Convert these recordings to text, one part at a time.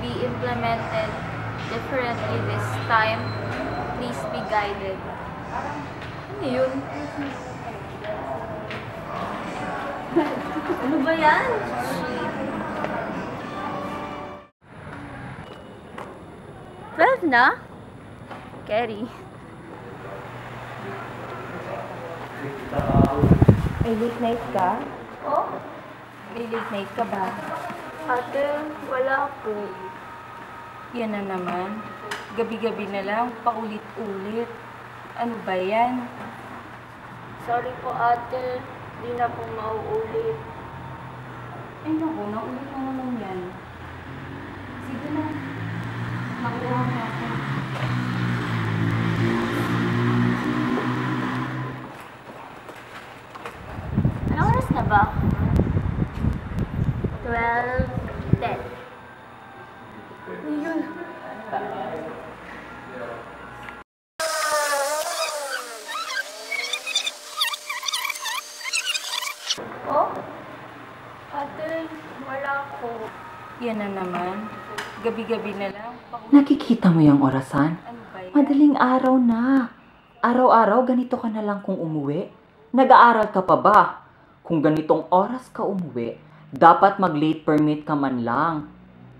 be implemented differently this time. Please be guided. Ano yun? Ano ba yan? 12 na? Carry. Ay, late night ka? Oh? May late night ka ba? Ate, wala po. Yan na naman. Gabi-gabi na lang, paulit-ulit. Ano ba yan? Sorry po ate, di na po mauulit. Ay naku, naulit na naman yan. Sige na. Nakuha mo ako. Anong oras na ba? 12:10. Ayun. Oh? Ate, wala po. Yan na naman. Gabi-gabi na lang. Nakikita mo yung orasan? Ano ba yan? Madaling araw na. Araw-araw ganito ka na lang kung umuwi. Nag-aaral ka pa ba? Kung ganitong oras ka umuwi, dapat mag-late permit ka man lang.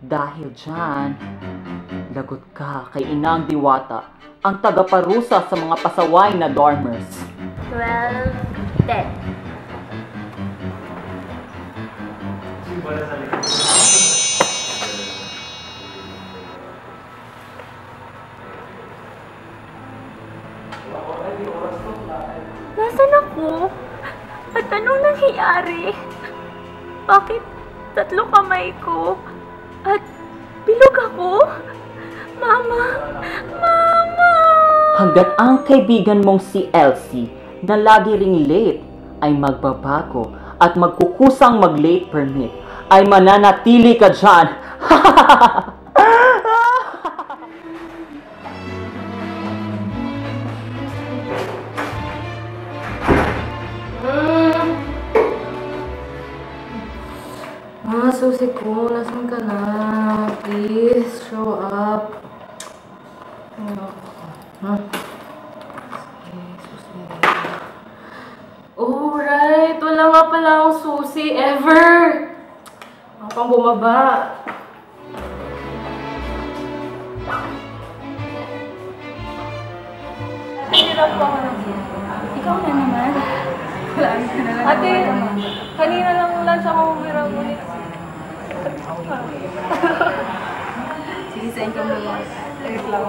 Dahil dyan, lagot ka kay Inang Diwata, ang tagaparusa sa mga pasaway na dormers. 12:10. Nasaan ako? At anong nangyayari? Bakit 3 kamay ko? At bilog ako? Mama! Mama! Hanggat ang kaibigan mong si Elsie na lagi ring late ay magbabago at magkukusang mag-late permit, ay mananatili ka dyan. Susi ko, nasan ka na? Please, show up. Susi. Oh, right. Wala nga pala akong susi ever. Ako pang bumaba. Hirap pa ako ng Ikaw na naman. Wala ka na lang. Ate, kanina lang lunch ako umirang ulit. Sige, send ko muna. Wait lang.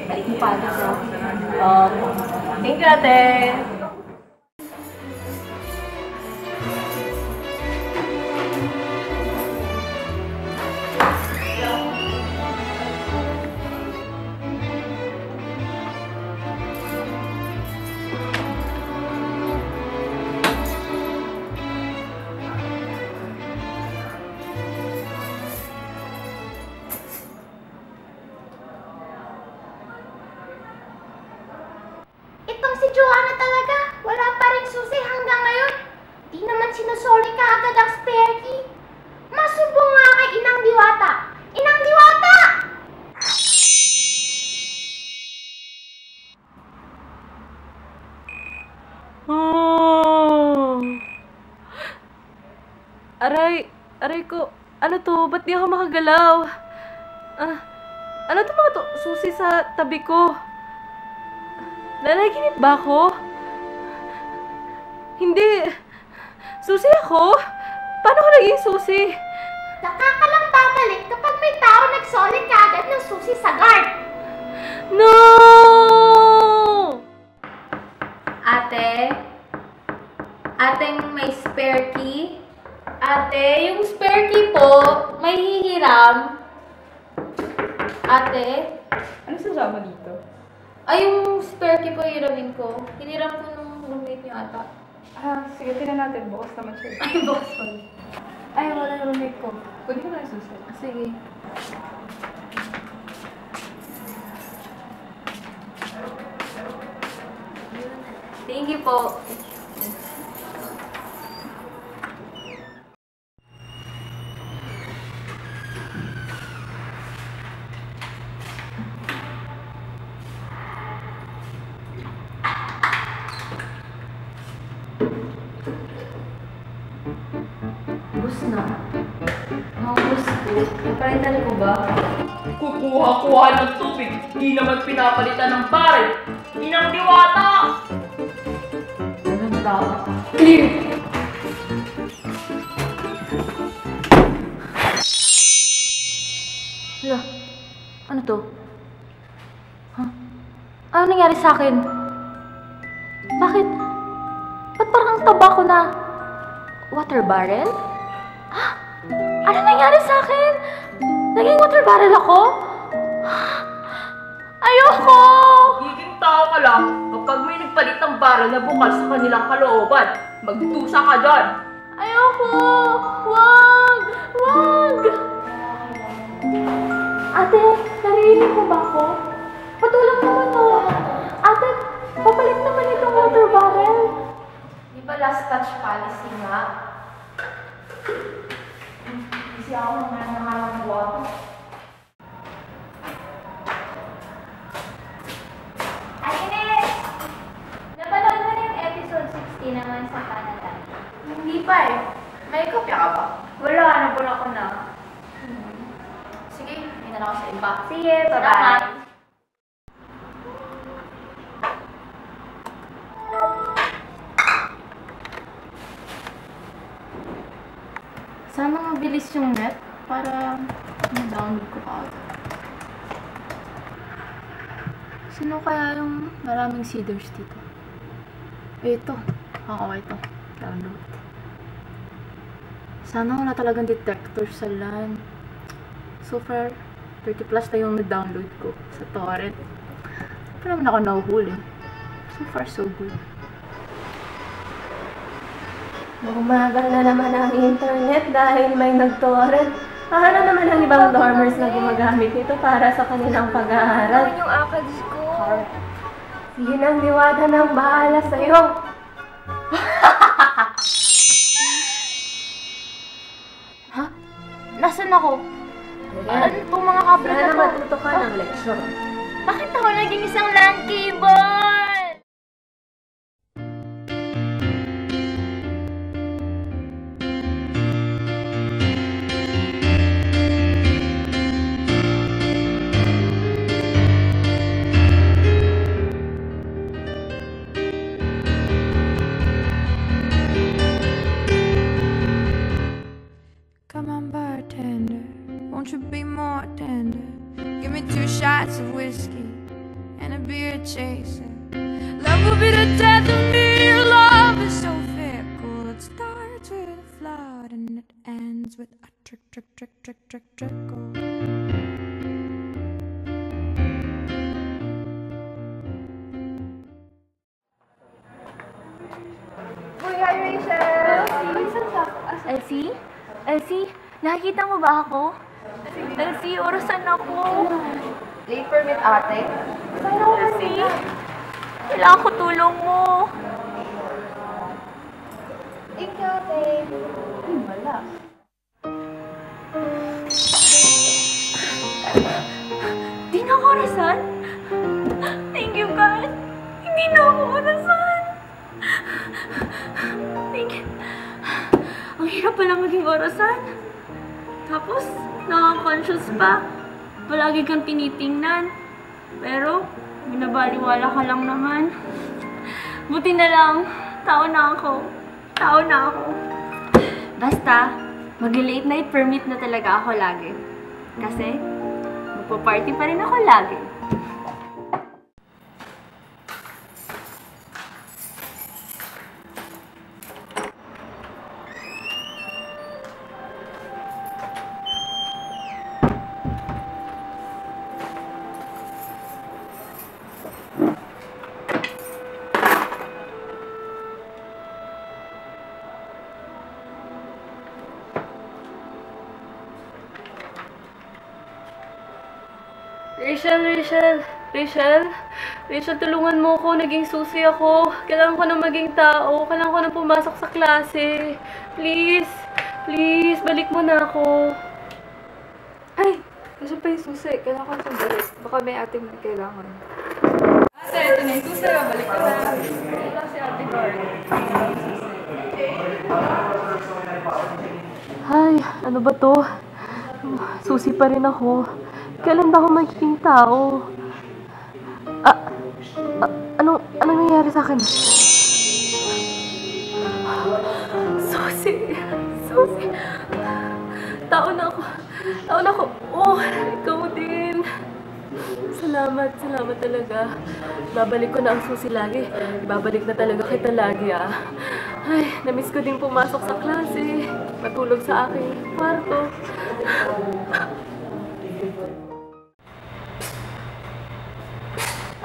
Balik mo pa ito siya. Thank you, ate. Itong si Joanna talaga, wala pa rin susi hanggang ngayon. Di naman sinusoli ka agad ang spare key. Masumbong nga kay Inang Diwata! Inang Diwata! Aray ko. Ano to? Ba't di ako makagalaw? Ano to mga to? Susi sa tabi ko. Nanaginip ba ako? Hindi. Susi ako? Paano ko naging susi? Nakakalang babalik kapag may tao nagsoli ka agad ng susi sa guard. No! Ate? Ateng may spare key? Ate, yung spare key po, may hihiram. Ate? Ano sasama dito? Ay, yung spare key po hiramin ko. Hiniram ko nung roommate niyo ata. Sige, tingnan natin. Bukas naman siya. Ay, box ko. Ay, wala yung roommate ko. Pwede ko na yung susi. Sige. po. Bus na. Bus ko. Napalitan ko ba? Kukuha-kuha ng tubig, di naman pinapalitan ng baril. Inang Diwata! Walang tao. Clear! Hala, ano to? Huh? Ano nangyari sa akin? Bakit? Ba't parang ang taba ko na water barrel? Ha? Ano nangyari sa akin? Naging water barrel ako? Ayoko! Giging tao ka lang kapag may nagpalit ng baril na bukal sa kanilang kalooban. Magdusa ka dyan! Ayoko! Wag! Wag! Ate, narinig mo ba ako? Patulang naman to. Ate, papalit naman itong water barrel. Di ba last touch policy nga? Kasi ako naman nangalang water. Ay, Ines! Napanood mo na yung episode 60 naman sa Canada. Hindi pa eh. May kopya ka ba? Wala, nabula ko na. Sige, hindi na ako sa iba. Sige, Salamat. bye-bye. Sana mabilis yung net para ma-download ko pa agad. Sino kaya yung maraming seeders dito? Ito. Okay ito. Download. Sana wala talagang detector sa LAN. So far, 30 plus na yung na-download ko sa torrent. Pa naman ako nahuhuli. So far, so good. Umagal na naman ang internet dahil may nag-torrent. Para naman ang ibang dormers na gumagamit nito para sa kanilang pag-aaral. Yung ACADS ko. Yun ang Diwata ng bahala sa'yo. Ha? Nasaan ako? Ano itong mga kabel Sana na to? matuto ka ng leksyon. Bakit ako naging isang LAN cable? Come on, bartender, won't you be more tender? Give me 2 shots of whiskey and a beer chaser. Love will be the death of me. Your love is so fickle. It starts with a flood and it ends with a trickle. Kuya Rachel! Elsie? Elsie? Nakikita mo ba ako? Elsie, orasan ako. Late permit ate? Elsie? Kailangan ko tulong mo. Ikaw, babe. Wala. Di na ako orasan? Thank you, God. Hindi na ako orasan. Thank you. Ang hirap pala maging orasan. Tapos, nakaka-conscious pa. Palagi kang tinitingnan. Pero, binabaliwala ka lang naman. Buti na lang, tao na ako. Tao na ako. Basta, mag-late night permit na talaga ako lagi. Kasi, magpa-party pa rin ako lagi. Rachel, Rachel? Rachel, tulungan mo ko. Naging susi ako. Kailangan ko na maging tao. Kailangan ko na pumasok sa klase. Please. Please, balik mo na ako. Ay! Kasi pa yung susi. Kailangan ko itong balik. Baka may ating kailangan. Ate, ito na yung susi. Balik ka na. Wala si Ate Guard. Ay, ano ba to? Susi pa rin ako. Kailan ba ako magiging tao? Anong nangyayari sa akin? Susi. Tao na ako. Oh, ikaw din. Salamat talaga. Babalik ko na ang susi lagi. Babalik na talaga kita lagi, Ay, namiss ko din pumasok sa klase. Matulog sa aking kwarto.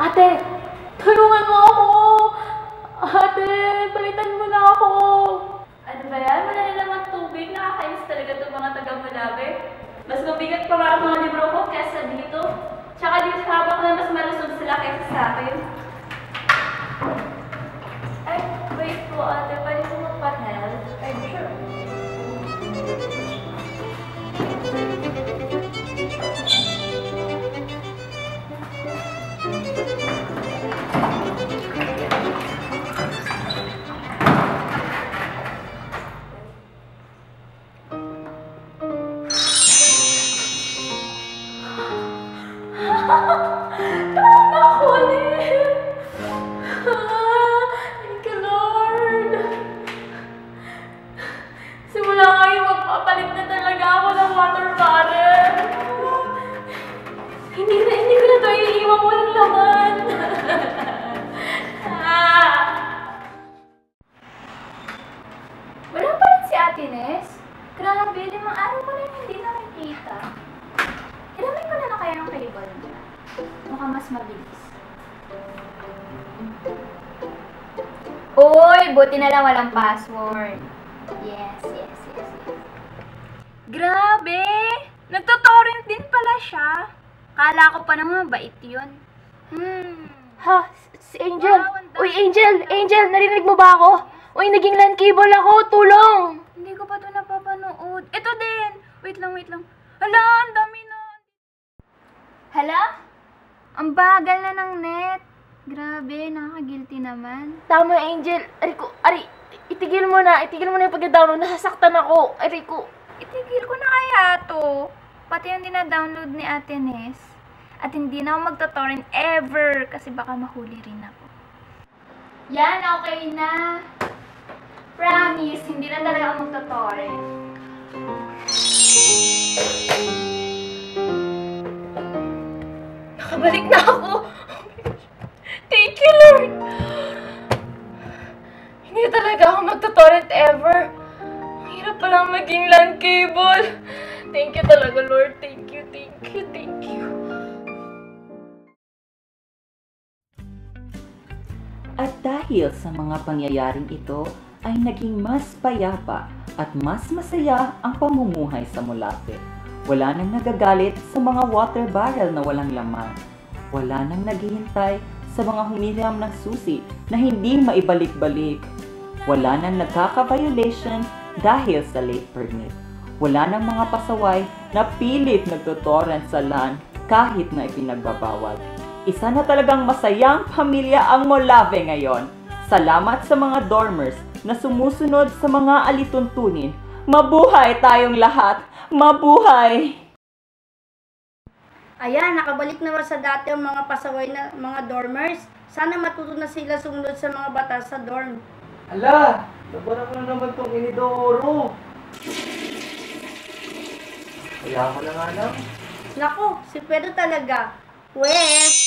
Ate! Tulungan mo ako! Ate! Palitan mo na ako! Ano ba yan? Wala na naman tubig. Nakakainis talaga itong mga taga-Mulabe. Mas mabigat pa ang mga libro ko kesa dito. Tsaka dito sa habak na mas malusog sila kaysa sa akin. Ay, wait po ate. Pwede po magpa-help? I'm sure. Thank you, Lord. Simula ngayon, magpapalit na talaga ako ng water bottle. Hindi ko na ito iiwan mo ng laman. Wala pa rin si Ate Nes. Grabe, 5 araw ko na hindi nakikita. Ilamin ko na kaya ang cable niya. Mukhang mas mabilis. Uy, buti na lang walang password. Yes. Grabe! Nagtotorrent din pala siya. Kala ko pa naman mabait yun. Ha? Si Angel! Uy, Angel! Narinig mo ba ako? Uy, naging LAN cable ako! Tulong! Hindi ko pa ito napapanood. Ito din! Wait lang. Hala, ang dami na. Hala? Ang bagal na ng net. Grabe, nakaka-guilty naman. Tama, Angel. Itigil mo na yung pag-download. Nasasaktan ako. Itigil ko na kaya to. Pati yung dina-download ni Ate Nes. At hindi na ako magto-torrent ever kasi baka mahuli rin ako. Yan, okay na. Promise, hindi na talaga ako magto-torrent. Nakabalik na ako! Thank you, Lord! Hindi talaga ako magto-torrent ever. Ang hirap palang maging LAN cable. Thank you talaga, Lord. Thank you. At dahil sa mga pangyayaring ito, ay naging mas payapa at mas masaya ang pamumuhay sa Mulabe. Wala nang nagagalit sa mga water barrel na walang laman. Wala nang naghihintay sa mga humiram ng susi na hindi maibalik-balik. Wala nang nagkaka-violation dahil sa late permit. Wala nang mga pasaway na pilit nagtotorrent sa LAN kahit na ipinagbabawal. Isa na talagang masayang pamilya ang Mulabe ngayon. Salamat sa mga dormers na sumusunod sa mga alituntunin. Mabuhay tayong lahat! Mabuhay! Ayan, nakabalik naman sa dati ang mga pasaway na mga dormers. Sana matuto na sila sumunod sa mga batas sa dorm. Ala! Nabara ko na naman itong inidoro. Kaya ko na nga lang. Naku, si Pedro talaga. Wes!